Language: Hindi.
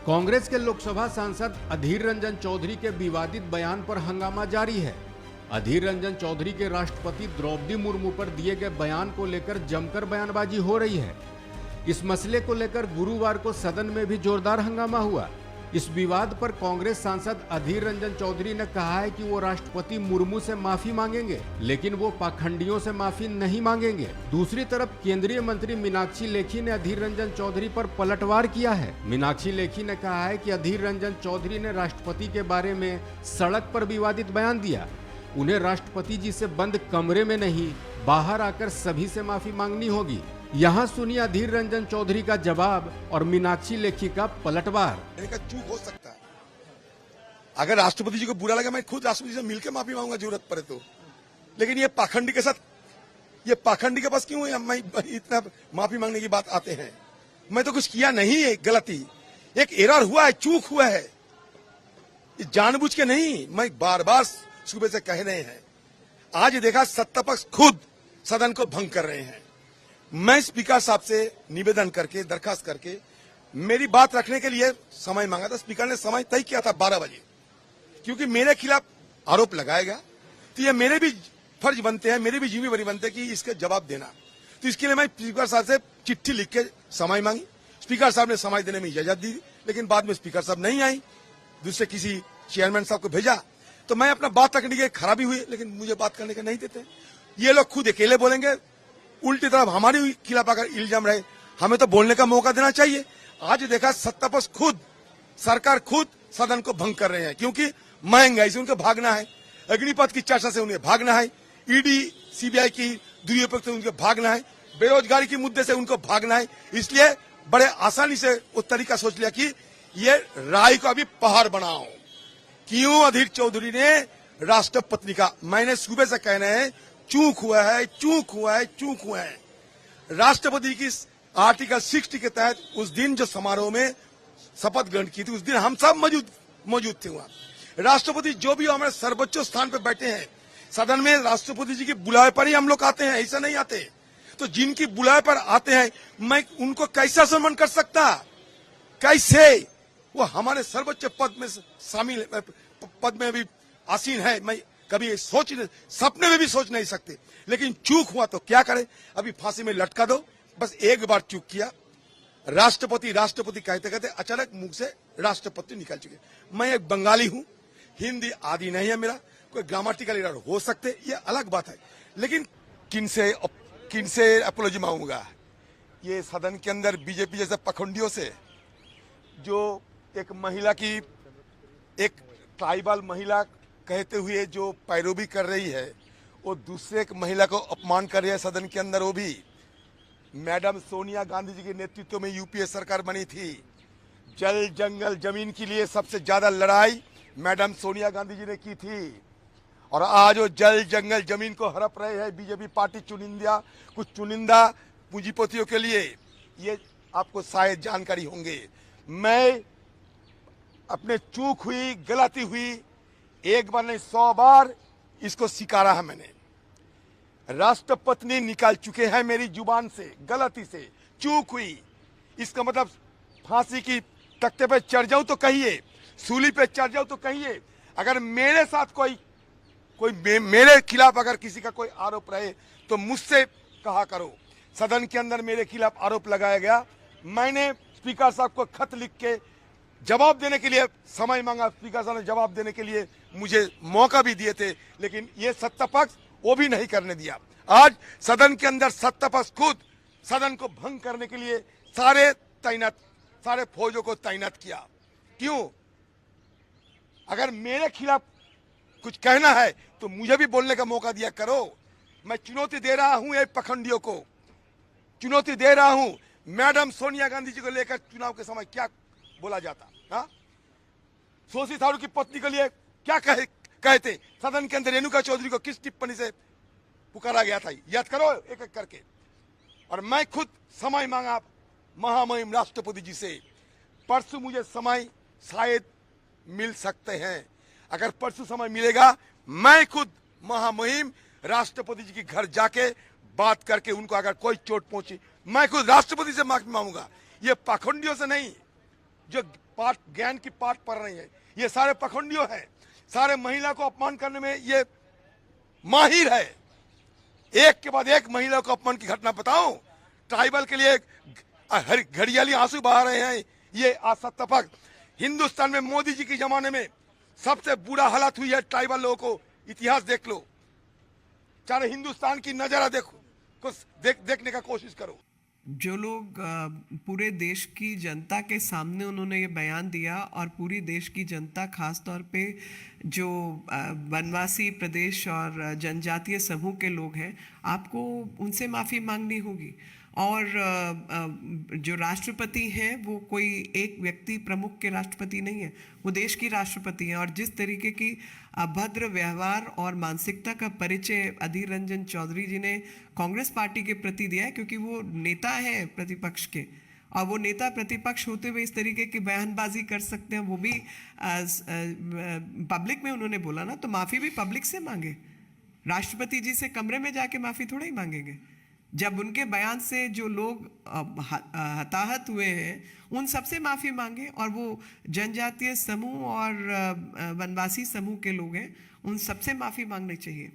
कांग्रेस के लोकसभा सांसद अधीर रंजन चौधरी के विवादित बयान पर हंगामा जारी है। अधीर रंजन चौधरी के राष्ट्रपति द्रौपदी मुर्मू पर दिए गए बयान को लेकर जमकर बयानबाजी हो रही है। इस मसले को लेकर गुरुवार को सदन में भी जोरदार हंगामा हुआ। इस विवाद पर कांग्रेस सांसद अधीर रंजन चौधरी ने कहा है कि वो राष्ट्रपति मुर्मू से माफी मांगेंगे, लेकिन वो पाखंडियों से माफी नहीं मांगेंगे। दूसरी तरफ केंद्रीय मंत्री मीनाक्षी लेखी ने अधीर रंजन चौधरी पर पलटवार किया है। मीनाक्षी लेखी ने कहा है कि अधीर रंजन चौधरी ने राष्ट्रपति के बारे में सड़क पर विवादित बयान दिया। उन्हें राष्ट्रपति जी से बंद कमरे में नहीं, बाहर आकर सभी से माफी मांगनी होगी। यहाँ सुनिए अधीर रंजन चौधरी का जवाब और मीनाक्षी लेखी का पलटवार। चूक हो सकता है, अगर राष्ट्रपति जी को बुरा लगा मैं खुद राष्ट्रपति से मिलकर माफी मांगूंगा जरूरत पड़े तो। लेकिन ये पाखंडी के साथ, ये पाखंडी के पास क्यों है मैं इतना माफी मांगने की बात आते हैं? मैं तो कुछ किया नहीं है, गलती एक एरर हुआ है, चूक हुआ है, जानबूझ के नहीं। मैं बार बार सुबह से कह रहे हैं, आज देखा सत्तापक्ष खुद सदन को भंग कर रहे हैं। मैं स्पीकर साहब से निवेदन करके, दरखास्त करके मेरी बात रखने के लिए समय मांगा था। स्पीकर ने समय तय किया था 12 बजे, क्योंकि मेरे खिलाफ आरोप लगाएगा तो ये मेरे भी फर्ज बनते हैं, मेरे भी जिम्मेवारी बनते हैं कि इसके जवाब देना। तो इसके लिए मैं स्पीकर साहब से चिट्ठी लिख के समय मांगी। स्पीकर साहब ने समय देने में इजाजत दी, लेकिन बाद में स्पीकर साहब नहीं आई, दूसरे किसी चेयरमैन साहब को भेजा। तो मैं अपना बात रखने की खराबी हुई, लेकिन मुझे बात करने का नहीं देते। ये लोग खुद अकेले बोलेंगे, उल्टी तरफ हमारे खिलाफ अगर इल्जाम रहे, हमें तो बोलने का मौका देना चाहिए। आज देखा सत्तापक्ष खुद, सरकार खुद सदन को भंग कर रहे हैं, क्योंकि महंगाई से उनको भागना है, अग्निपथ की चर्चा से उन्हें भागना है, ईडी सीबीआई की दुरुपयोग से उनको भागना है, बेरोजगारी के मुद्दे से उनको भागना है। इसलिए बड़े आसानी से वो तरीका सोच लिया कि ये राय को अभी पहाड़ बनाओ। क्यों अधीर चौधरी ने राष्ट्रपति का, मैंने सुबह से कहना है, चूक हुआ है, चूक हुआ है, चूक हुआ है। राष्ट्रपति की आर्टिकल 60 के तहत उस दिन जो समारोह में शपथ ग्रहण की थी, उस दिन हम सब मौजूद थे वहां। राष्ट्रपति जो भी हमारे सर्वोच्च स्थान पर बैठे हैं सदन में, राष्ट्रपति जी की बुलावे पर ही हम लोग आते हैं, ऐसा नहीं आते। तो जिनकी बुलावे पर आते हैं, मैं उनको कैसा सम्मान कर सकता? कैसे? वो हमारे सर्वोच्च पद में शामिल, पद में भी आसीन है। मैं कभी सपने में भी सोच नहीं सकते। लेकिन चूक हुआ तो क्या करे, अभी फांसी में लटका दो। बस एक बार चूक किया, राष्ट्रपति राष्ट्रपति कहते कहते अचानक मुंह से राष्ट्रपति निकल चुके। मैं एक बंगाली हूं, हिंदी आदि नहीं है मेरा, कोई ग्रामेटिकल एरर हो सकते, ये अलग बात है। लेकिन किनसे अपॉलॉजी मांगूंगा? ये सदन के अंदर बीजेपी जैसे पखंडियों से, जो एक महिला की, एक ट्राइबल महिला कहते हुए जो पैरोवी कर रही है, वो दूसरे एक महिला को अपमान कर रही है सदन के अंदर। वो भी मैडम सोनिया गांधी जी के नेतृत्व में यूपीए सरकार बनी थी। जल जंगल जमीन के लिए सबसे ज्यादा लड़ाई मैडम सोनिया गांधी जी ने की थी, और आज वो जल जंगल जमीन को हड़प रहे हैं बीजेपी पार्टी कुछ चुनिंदा पूंजीपतियों के लिए। ये आपको शायद जानकारी होंगे। मैं अपने चूक हुई, गलती हुई, एक बार नहीं 100 बार इसको स्वीकारा है मैंने। राष्ट्रपति निकाल चुके हैं मेरी जुबान से, गलती से चूक हुई। इसका मतलब फांसी की तख्ते पे चढ़ जाऊं तो कहिए, सूली पे चढ़ जाऊं तो कहिए। अगर मेरे साथ कोई मेरे खिलाफ अगर किसी का कोई आरोप रहे तो मुझसे कहा करो। सदन के अंदर मेरे खिलाफ आरोप लगाया गया, मैंने स्पीकर साहब को खत लिख के जवाब देने के लिए समय मांगा। स्पीकर साहब ने जवाब देने के लिए मुझे मौका भी दिए थे, लेकिन ये सत्तापक्ष वो भी नहीं करने दिया। आज सदन के अंदर सत्तापक्ष खुद सदन को भंग करने के लिए सारे फौजों को तैनात किया। क्यों? अगर मेरे खिलाफ कुछ कहना है तो मुझे भी बोलने का मौका दिया करो। मैं चुनौती दे रहा हूं ये पखंडियों को, चुनौती दे रहा हूं। मैडम सोनिया गांधी जी को लेकर चुनाव के समय क्या बोला जाता? हाँ, शोषित थारू की पत्नी के लिए क्या कहते? सदन के अंदर रेणुका चौधरी को किस टिप्पणी से पुकारा गया था, याद करो एक एक करके। और मैं खुद समय मांगा महामहिम राष्ट्रपति जी से। परसों मुझे समय शायद मिल सकते हैं। अगर परसों समय मिलेगा, मैं खुद महामहिम राष्ट्रपति जी के घर जाके बात करके उनको अगर कोई चोट पहुंची, मैं खुद राष्ट्रपति से माफी मांगूंगा। ये पाखंडियों से नहीं, जो पाठ ज्ञान की पाठ पढ़ रही है, ये सारे पखंडियों हैं, सारे महिला को अपमान करने में ये माहिर है। एक के बाद एक महिला को अपमान की घटना बताओ। ट्राइबल के लिए घड़ियाली आंसू बहा रहे हैं ये असत्यपक। हिंदुस्तान में मोदी जी के जमाने में सबसे बुरा हालत हुई है ट्राइबल लोगों को, इतिहास देख लो। चाहे हिंदुस्तान की नजारा देखो, कुछ देखने का कोशिश करो। जो लोग पूरे देश की जनता के सामने उन्होंने ये बयान दिया, और पूरी देश की जनता खास तौर पे जो वनवासी प्रदेश और जनजातीय समूह के लोग हैं, आपको उनसे माफ़ी मांगनी होगी। और जो राष्ट्रपति हैं वो कोई एक व्यक्ति प्रमुख के राष्ट्रपति नहीं है, वो देश की राष्ट्रपति हैं। और जिस तरीके की अभद्र व्यवहार और मानसिकता का परिचय अधीर रंजन चौधरी जी ने कांग्रेस पार्टी के प्रति दिया है, क्योंकि वो नेता है प्रतिपक्ष के, और वो नेता प्रतिपक्ष होते हुए इस तरीके की बयानबाजी कर सकते हैं, वो भी पब्लिक में उन्होंने बोला ना, तो माफ़ी भी पब्लिक से मांगे। राष्ट्रपति जी से कमरे में जाके माफ़ी थोड़ा ही मांगेंगे। जब उनके बयान से जो लोग हताहत हुए हैं उन सबसे माफ़ी मांगे, और वो जनजातीय समूह और वनवासी समूह के लोग हैं, उन सबसे माफ़ी मांगनी चाहिए।